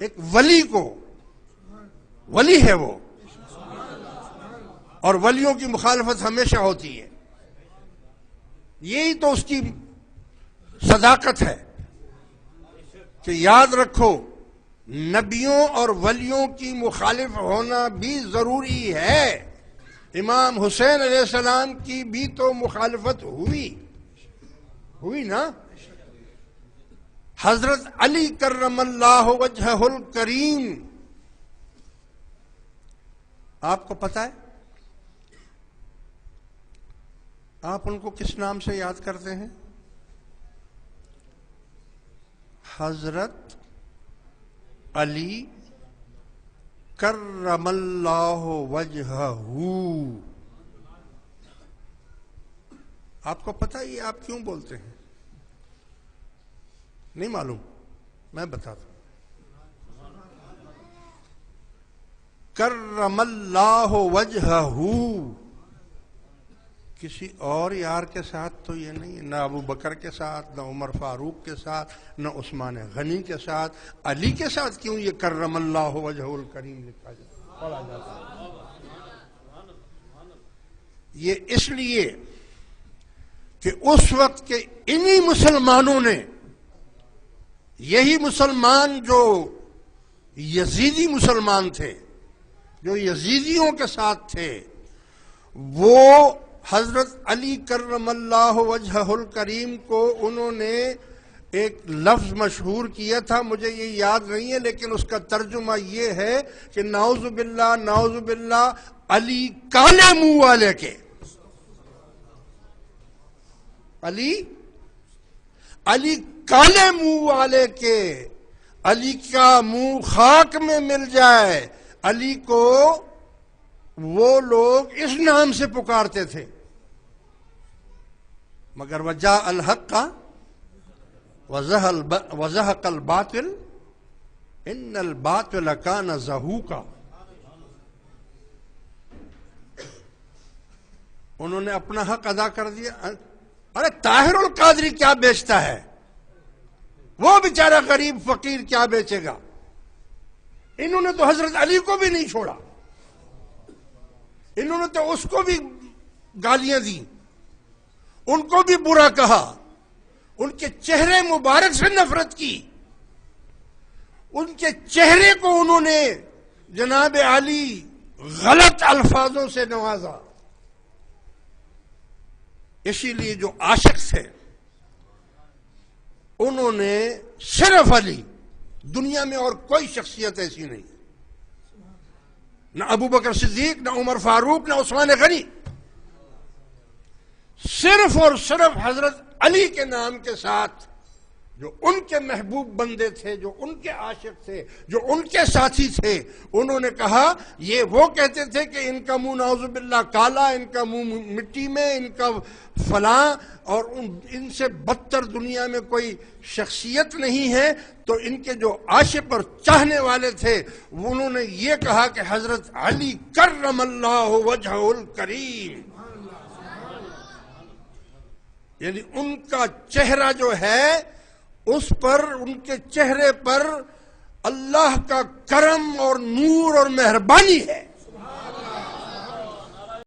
ایک ولی کو، ولی ہے وہ، اور ولیوں کی مخالفت ہمیشہ ہوتی ہے، یہی تو اس کی صداقت ہے کہ یاد رکھو نبیوں اور ولیوں کی مخالف ہونا بھی ضروری ہے۔ امام حسین علیہ السلام کی بھی تو مخالفت ہوئی نا۔ حضرت علی کرم اللہ وجہہ الکریم، آپ کو پتہ ہے آپ ان کو کس نام سے یاد کرتے ہیں؟ حضرت علی کرم اللہ وجہہ۔ آپ کو پتہ ہے یہ آپ کیوں بولتے ہیں؟ نہیں معلوم، میں بتاتا ہوں۔ کرم اللہ وجہہ کسی اور یار کے ساتھ تو یہ نہیں، نہ ابو بکر کے ساتھ، نہ عمر فاروق کے ساتھ، نہ عثمان غنی کے ساتھ، علی کے ساتھ کیوں یہ کرم اللہ وجہہ الکریم لکھا پڑھا جاتا ہے؟ یہ اس لیے کہ اس وقت کے انہی مسلمانوں نے، یہی مسلمان جو یزیدی مسلمان تھے، جو یزیدیوں کے ساتھ تھے، وہ حضرت علی کرم اللہ وجہہ الکریم کو انہوں نے ایک لفظ مشہور کیا تھا، مجھے یہ یاد نہیں ہے، لیکن اس کا ترجمہ یہ ہے کہ نعوذ باللہ علی کالے منہ والے کے، علی کالے منہ والے کے، علی کا منہ خاک میں مل جائے، علی کو وہ لوگ اس نام سے پکارتے تھے۔ مگر وجاء الحق وزهق الباطل ان الباطل کان زہوقا۔ انہوں نے اپنا حق ادا کر دیا۔ ارے طاہر القادری کیا بیچتا ہے؟ وہ بیچارہ غریب فقیر کیا بیچے گا؟ انہوں نے تو حضرت علی کو بھی نہیں چھوڑا، انہوں نے تو اس کو بھی گالیاں دی، ان کو بھی برا کہا، ان کے چہرے مبارک سے نفرت کی، ان کے چہرے کو انہوں نے جناب علی غلط الفاظوں سے نوازا۔ اسی لیے جو عاشق تھے انہوں نے صرف علی، دنیا میں اور کوئی شخصیت ایسی نہیں، نہ ابو بکر صدیق، نہ عمر فاروق، نہ عثمان غنی، صرف اور صرف حضرت علی کے نام کے ساتھ جو ان کے محبوب بندے تھے، جو ان کے عاشق تھے، جو ان کے ساتھی تھے، انہوں نے کہا، یہ وہ کہتے تھے کہ ان کا منہ نعوذ باللہ کالا، ان کا منہ مٹی میں، ان کا فلاں، اور ان سے بدتر دنیا میں کوئی شخصیت نہیں ہے۔ تو ان کے جو عاشق اور چاہنے والے تھے انہوں نے یہ کہا کہ حضرت علی کرم اللہ وجہہ الکریم، یعنی ان کا چہرہ جو ہے اس پر، ان کے چہرے پر اللہ کا کرم اور نور اور مہربانی ہے۔